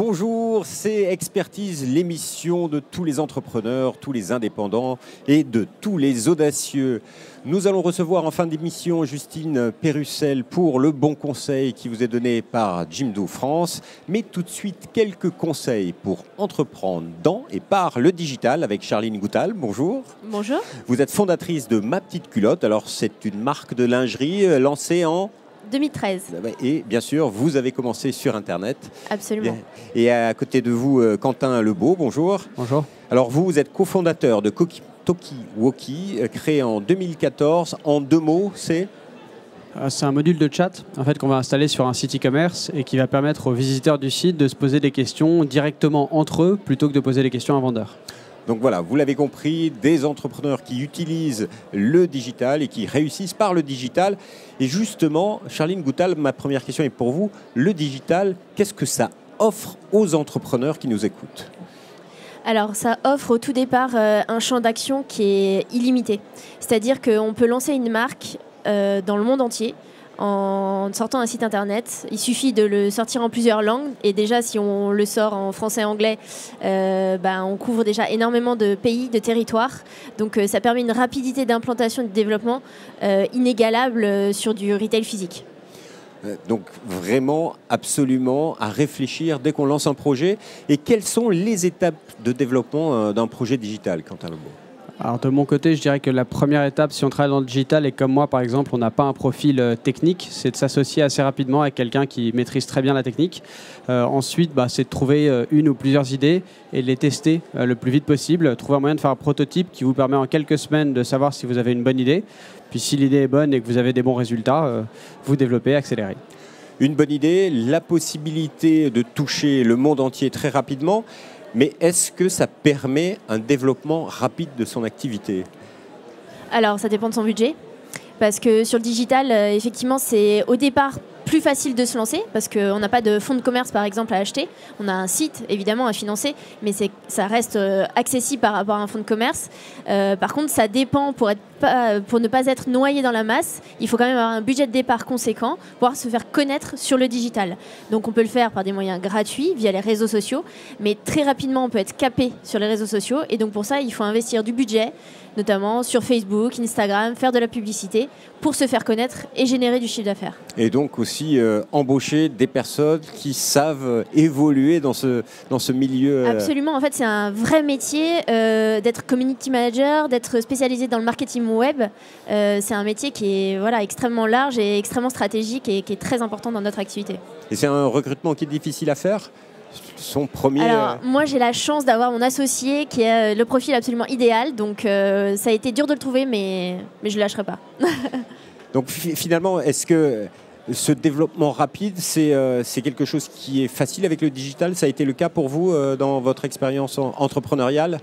Bonjour, c'est Expertise, l'émission de tous les entrepreneurs, tous les indépendants et de tous les audacieux. Nous allons recevoir en fin d'émission Justine Pérussel pour le bon conseil qui vous est donné par Jimdo France. Mais tout de suite, quelques conseils pour entreprendre dans et par le digital avec Charline Goutal. Bonjour. Bonjour. Vous êtes fondatrice de Ma Petite Culotte. Alors, c'est une marque de lingerie lancée en 2013. Et bien sûr, vous avez commencé sur Internet. Absolument. Et à côté de vous, Quentin Lebeau, bonjour. Bonjour. Alors vous êtes cofondateur de Talkie-Walkie, créé en 2014. En deux mots, c'est un module de chat en fait, qu'on va installer sur un site e-commerce et qui va permettre aux visiteurs du site de se poser des questions directement entre eux plutôt que de poser des questions à un vendeur. Donc voilà, vous l'avez compris, des entrepreneurs qui utilisent le digital et qui réussissent par le digital. Et justement, Charline Goutal, ma première question est pour vous. Le digital, qu'est-ce que ça offre aux entrepreneurs qui nous écoutent ? Alors, ça offre au tout départ un champ d'action qui est illimité. C'est-à-dire qu'on peut lancer une marque dans le monde entier en sortant un site internet. Il suffit de le sortir en plusieurs langues. Et déjà, si on le sort en français et anglais, on couvre déjà énormément de pays, de territoires. Donc, ça permet une rapidité d'implantation et de développement inégalable sur du retail physique. Donc vraiment, absolument, à réfléchir dès qu'on lance un projet. Et quelles sont les étapes de développement d'un projet digital, Quentin Lebeau ? Alors de mon côté, je dirais que la première étape, si on travaille dans le digital et comme moi par exemple, on n'a pas un profil technique, c'est de s'associer assez rapidement avec quelqu'un qui maîtrise très bien la technique. Ensuite, c'est de trouver une ou plusieurs idées et de les tester le plus vite possible. Trouver un moyen de faire un prototype qui vous permet en quelques semaines de savoir si vous avez une bonne idée. Puis si l'idée est bonne et que vous avez des bons résultats, vous développez, accélérez. Une bonne idée, la possibilité de toucher le monde entier très rapidement. Mais est-ce que ça permet un développement rapide de son activité ? Alors, ça dépend de son budget. Parce que sur le digital, effectivement, c'est au départ plus facile de se lancer parce qu'on n'a pas de fonds de commerce, par exemple, à acheter. On a un site, évidemment, à financer, mais ça reste accessible par rapport à un fonds de commerce. Par contre, ça dépend, pour ne pas être noyé dans la masse, il faut quand même avoir un budget de départ conséquent, pouvoir se faire connaître sur le digital. Donc, on peut le faire par des moyens gratuits, via les réseaux sociaux, mais très rapidement, on peut être capé sur les réseaux sociaux. Et donc, pour ça, il faut investir du budget, notamment sur Facebook, Instagram, faire de la publicité pour se faire connaître et générer du chiffre d'affaires. Et donc aussi embaucher des personnes qui savent évoluer dans ce milieu. Absolument, en fait c'est un vrai métier d'être community manager, d'être spécialisé dans le marketing web. C'est un métier qui est extrêmement large et extrêmement stratégique et qui est très important dans notre activité. Et c'est un recrutement qui est difficile à faire ? Son premier... Alors, moi, j'ai la chance d'avoir mon associé qui a le profil absolument idéal. Donc, ça a été dur de le trouver, mais je ne lâcherai pas. Donc, finalement, est-ce que ce développement rapide, c'est quelque chose qui est facile avec le digital ? Ça a été le cas pour vous dans votre expérience entrepreneuriale ?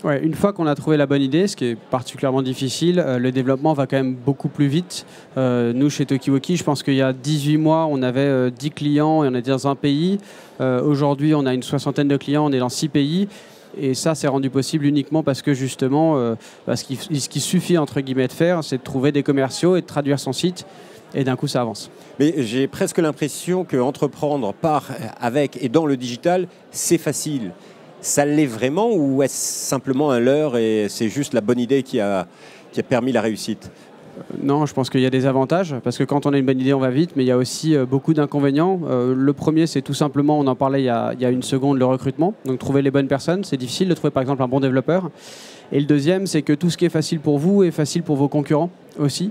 Ouais, une fois qu'on a trouvé la bonne idée, ce qui est particulièrement difficile, le développement va quand même beaucoup plus vite. Nous, chez Talkie-Walkie, je pense qu'il y a 18 mois, on avait 10 clients et on était dans un pays. Aujourd'hui, on a une soixantaine de clients, on est dans 6 pays. Et ça, c'est rendu possible uniquement parce que justement, ce qu'il suffit, entre guillemets, de faire, c'est de trouver des commerciaux et de traduire son site. Et d'un coup, ça avance. Mais j'ai presque l'impression qu'entreprendre avec et dans le digital, c'est facile. Ça l'est vraiment ou est-ce simplement un leurre et c'est juste la bonne idée qui a permis la réussite ? Non, je pense qu'il y a des avantages parce que quand on a une bonne idée, on va vite, mais il y a aussi beaucoup d'inconvénients. Le premier, c'est tout simplement, on en parlait il y a une seconde, le recrutement. Donc trouver les bonnes personnes, c'est difficile de trouver par exemple un bon développeur. Et le deuxième, c'est que tout ce qui est facile pour vous est facile pour vos concurrents aussi.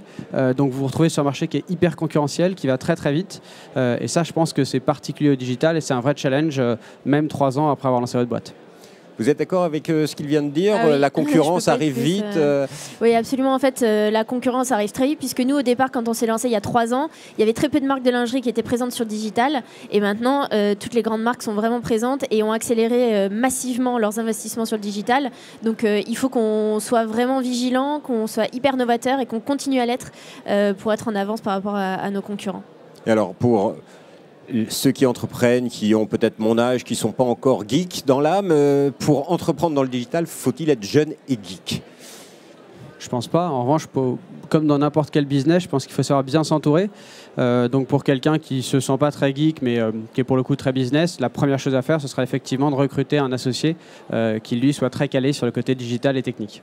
Donc vous vous retrouvez sur un marché qui est hyper concurrentiel, qui va très très vite. Et ça, je pense que c'est particulier au digital et c'est un vrai challenge, même 3 ans après avoir lancé votre boîte. Vous êtes d'accord avec ce qu'il vient de dire ? Oui. La concurrence arrive vite. Oui, absolument. En fait, la concurrence arrive très vite puisque nous, au départ, quand on s'est lancé il y a 3 ans, il y avait très peu de marques de lingerie qui étaient présentes sur le digital. Et maintenant, toutes les grandes marques sont vraiment présentes et ont accéléré massivement leurs investissements sur le digital. Donc, il faut qu'on soit vraiment vigilant, qu'on soit hyper novateur et qu'on continue à l'être pour être en avance par rapport à nos concurrents. Et alors, pour ceux qui entreprennent, qui ont peut-être mon âge, qui ne sont pas encore geeks dans l'âme, pour entreprendre dans le digital, faut-il être jeune et geek ? Je pense pas. En revanche, comme dans n'importe quel business, je pense qu'il faut savoir bien s'entourer. Donc pour quelqu'un qui se sent pas très geek, mais qui est pour le coup très business, la première chose à faire, ce sera effectivement de recruter un associé qui lui soit très calé sur le côté digital et technique.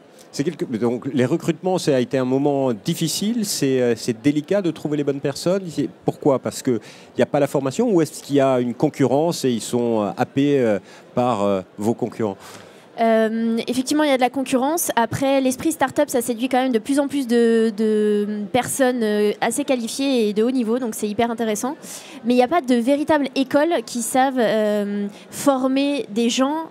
Donc les recrutements, ça a été un moment difficile, c'est délicat de trouver les bonnes personnes. Pourquoi? Parce qu'il n'y a pas la formation, ou est-ce qu'il y a une concurrence et ils sont happés par vos concurrents? Effectivement, il y a de la concurrence. Après, l'esprit start-up, ça séduit quand même de plus en plus de personnes assez qualifiées et de haut niveau, donc c'est hyper intéressant. Mais il n'y a pas de véritable école qui savent former des gens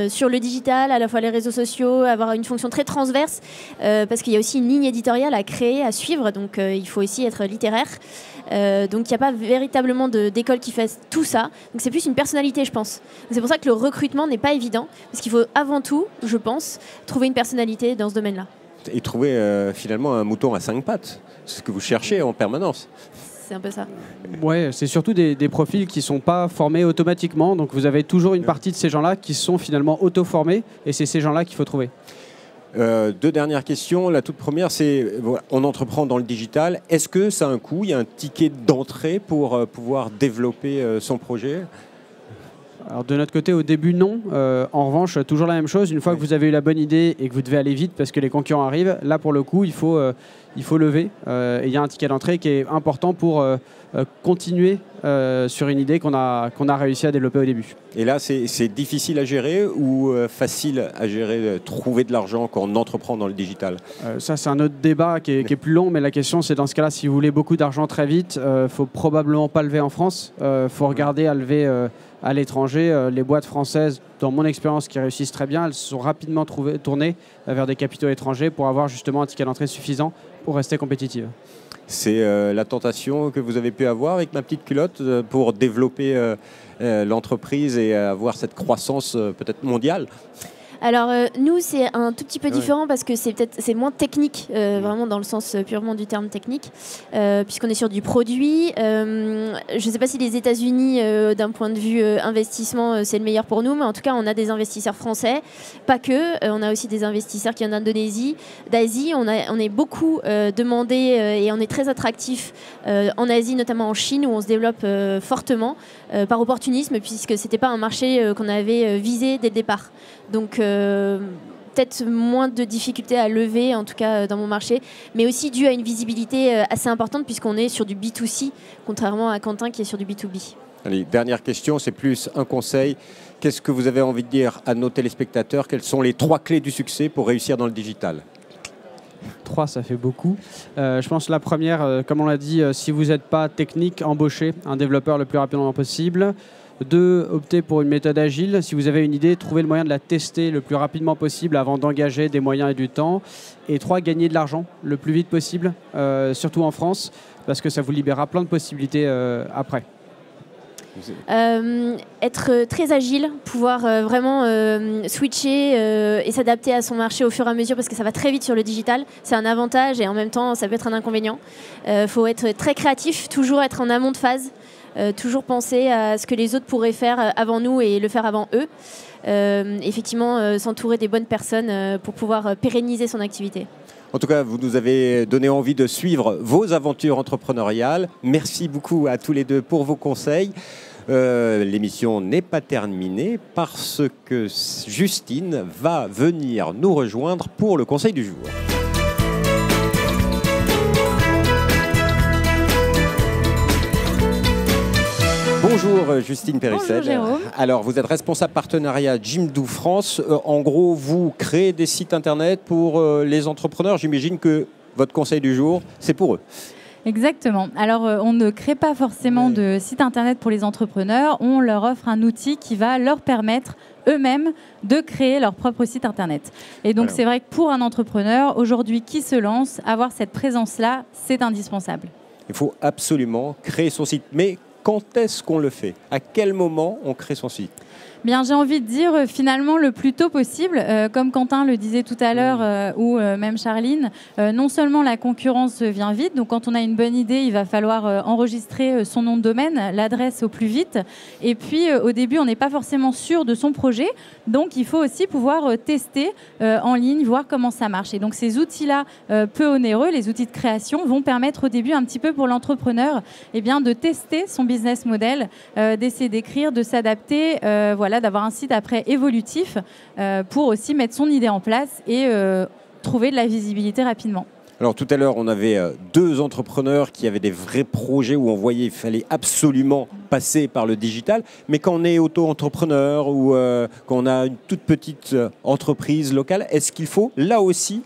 sur le digital, à la fois les réseaux sociaux, avoir une fonction très transverse, parce qu'il y a aussi une ligne éditoriale à créer, à suivre, donc il faut aussi être littéraire. Donc il n'y a pas véritablement d'école qui fasse tout ça. Donc c'est plus une personnalité, je pense. C'est pour ça que le recrutement n'est pas évident, parce qu'il faut avant tout, je pense, trouver une personnalité dans ce domaine-là. Et trouver finalement un mouton à 5 pattes, c'est ce que vous cherchez en permanence. C'est un peu ça. Ouais, c'est surtout des profils qui ne sont pas formés automatiquement. Donc vous avez toujours une partie de ces gens-là qui sont finalement auto-formés, et c'est ces gens-là qu'il faut trouver. Deux dernières questions. La toute première, c'est on entreprend dans le digital. Est-ce que ça a un coût? Il y a un ticket d'entrée pour pouvoir développer son projet? Alors de notre côté, au début, non. En revanche, toujours la même chose. Une fois que vous avez eu la bonne idée et que vous devez aller vite parce que les concurrents arrivent, là, pour le coup, il faut lever. Et il y a un ticket d'entrée qui est important pour continuer sur une idée qu'on a réussi à développer au début. Et là, c'est difficile à gérer ou facile à gérer, trouver de l'argent quand on entreprend dans le digital? Ça, c'est un autre débat qui est plus long, mais la question, c'est dans ce cas-là, si vous voulez beaucoup d'argent très vite, il ne faut probablement pas lever en France. Il faut regarder à lever à l'étranger. Les boîtes françaises, dans mon expérience, qui réussissent très bien, elles se sont rapidement tournées vers des capitaux étrangers pour avoir justement un ticket d'entrée suffisant pour rester compétitives. C'est la tentation que vous avez pu avoir avec Ma Petite Culotte pour développer l'entreprise et avoir cette croissance peut-être mondiale? Alors nous, c'est un tout petit peu différent parce que c'est moins technique, vraiment dans le sens purement du terme technique, puisqu'on est sur du produit. Je ne sais pas si les États-Unis, d'un point de vue investissement, c'est le meilleur pour nous, mais en tout cas, on a des investisseurs français, pas que. On a aussi des investisseurs qui viennent d'Indonésie, d'Asie. On est beaucoup demandé et on est très attractif en Asie, notamment en Chine, où on se développe fortement par opportunisme, puisque c'était pas un marché qu'on avait visé dès le départ. Donc peut-être moins de difficultés à lever, en tout cas dans mon marché, mais aussi dû à une visibilité assez importante puisqu'on est sur du B2C, contrairement à Quentin qui est sur du B2B. Allez, dernière question, c'est plus un conseil. Qu'est-ce que vous avez envie de dire à nos téléspectateurs? Quelles sont les 3 clés du succès pour réussir dans le digital? 3, ça fait beaucoup. Je pense que la première, comme on l'a dit, si vous n'êtes pas technique, embauchez un développeur le plus rapidement possible. 2, optez pour une méthode agile. Si vous avez une idée, trouvez le moyen de la tester le plus rapidement possible avant d'engager des moyens et du temps. Et 3, gagnez de l'argent le plus vite possible, surtout en France, parce que ça vous libérera plein de possibilités après. Être très agile, pouvoir vraiment switcher et s'adapter à son marché au fur et à mesure parce que ça va très vite sur le digital. C'est un avantage et en même temps, ça peut être un inconvénient. Faut être très créatif, toujours être en amont de phase. Toujours penser à ce que les autres pourraient faire avant nous et le faire avant eux. Effectivement, s'entourer des bonnes personnes pour pouvoir pérenniser son activité. En tout cas, vous nous avez donné envie de suivre vos aventures entrepreneuriales. Merci beaucoup à tous les deux pour vos conseils. L'émission n'est pas terminée parce que Justine va venir nous rejoindre pour le conseil du jour. Bonjour Justine Pérussel. Bonjour Jérôme. Alors vous êtes responsable partenariat Jimdo France. En gros, vous créez des sites internet pour les entrepreneurs. J'imagine que votre conseil du jour, c'est pour eux. Exactement. Alors, on ne crée pas forcément de site internet pour les entrepreneurs. On leur offre un outil qui va leur permettre eux-mêmes de créer leur propre site internet. Et donc, c'est vrai que pour un entrepreneur, aujourd'hui, qui se lance, avoir cette présence-là, c'est indispensable. Il faut absolument créer son site. Mais quand est-ce qu'on le fait? À quel moment on crée son site? Bien, j'ai envie de dire finalement le plus tôt possible, comme Quentin le disait tout à l'heure ou même Charline, non seulement la concurrence vient vite, donc quand on a une bonne idée, il va falloir enregistrer son nom de domaine, l'adresse au plus vite, et puis au début on n'est pas forcément sûr de son projet, donc il faut aussi pouvoir tester en ligne, voir comment ça marche. Et donc ces outils-là peu onéreux, les outils de création, vont permettre au début un petit peu pour l'entrepreneur de tester son business model, d'essayer d'écrire, de s'adapter, d'avoir un site après évolutif pour aussi mettre son idée en place et trouver de la visibilité rapidement. Alors tout à l'heure, on avait 2 entrepreneurs qui avaient des vrais projets où on voyait qu'il fallait absolument passer par le digital. Mais quand on est auto-entrepreneur ou quand on a une toute petite entreprise locale, est-ce qu'il faut là aussi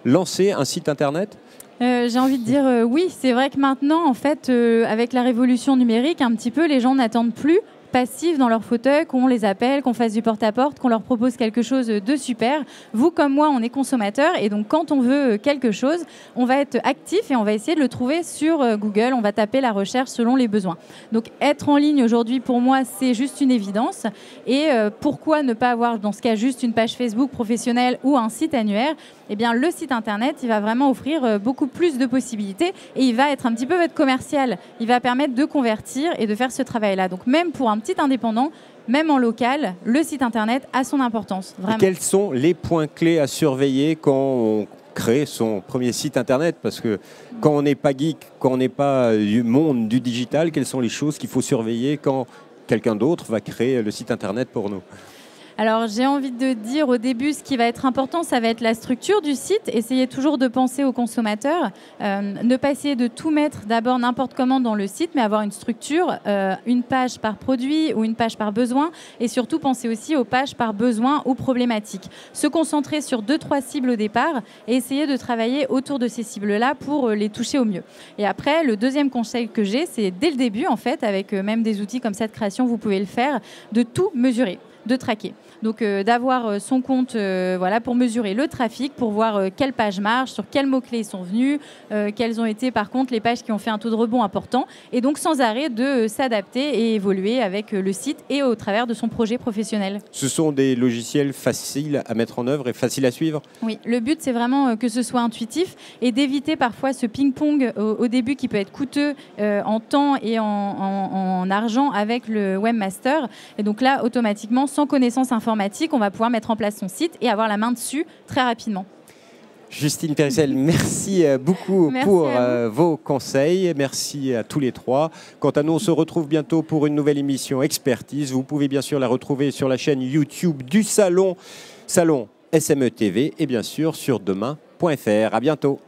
lancer un site internet ? J'ai envie de dire oui, c'est vrai que maintenant, en fait, avec la révolution numérique, un petit peu, les gens n'attendent plus passifs dans leur fauteuil, qu'on les appelle, qu'on fasse du porte-à-porte, qu'on leur propose quelque chose de super. Vous comme moi, on est consommateurs et donc quand on veut quelque chose, on va être actif et on va essayer de le trouver sur Google. On va taper la recherche selon les besoins. Donc être en ligne aujourd'hui, pour moi, c'est juste une évidence. Et pourquoi ne pas avoir dans ce cas juste une page Facebook professionnelle ou un site annuaire ? Eh bien, le site internet, il va vraiment offrir beaucoup plus de possibilités et il va être un petit peu votre commercial. Il va permettre de convertir et de faire ce travail-là. Donc même pour un petit indépendant, même en local, le site internet a son importance. Vraiment. Et quels sont les points clés à surveiller quand on crée son premier site internet ? Parce que quand on n'est pas geek, quand on n'est pas du monde du digital, quelles sont les choses qu'il faut surveiller quand quelqu'un d'autre va créer le site internet pour nous ? Alors, j'ai envie de dire au début, ce qui va être important, ça va être la structure du site. Essayez toujours de penser aux consommateurs. Ne pas essayer de tout mettre d'abord n'importe comment dans le site, mais avoir une structure, une page par produit ou une page par besoin. Et surtout, pensez aussi aux pages par besoin ou problématiques. Se concentrer sur 2-3 cibles au départ et essayer de travailler autour de ces cibles-là pour les toucher au mieux. Et après, le deuxième conseil que j'ai, c'est dès le début, en fait, avec même des outils comme ça de création, vous pouvez le faire, de tout mesurer, de traquer. Donc d'avoir son compte pour mesurer le trafic, pour voir quelles pages marchent, sur quels mots-clés ils sont venus, quelles ont été par contre les pages qui ont fait un taux de rebond important. Et donc sans arrêt de s'adapter et évoluer avec le site et au travers de son projet professionnel. Ce sont des logiciels faciles à mettre en œuvre et faciles à suivre ? Oui, le but c'est vraiment que ce soit intuitif et d'éviter parfois ce ping-pong au début qui peut être coûteux en temps et en argent avec le webmaster. Et donc là, automatiquement, sans connaissance informatique, on va pouvoir mettre en place son site et avoir la main dessus très rapidement. Justine Pérussel, merci beaucoup pour vos conseils. Merci à tous les 3. Quant à nous, on se retrouve bientôt pour une nouvelle émission Expertise. Vous pouvez bien sûr la retrouver sur la chaîne YouTube du Salon SME TV et bien sûr sur demain.fr. À bientôt.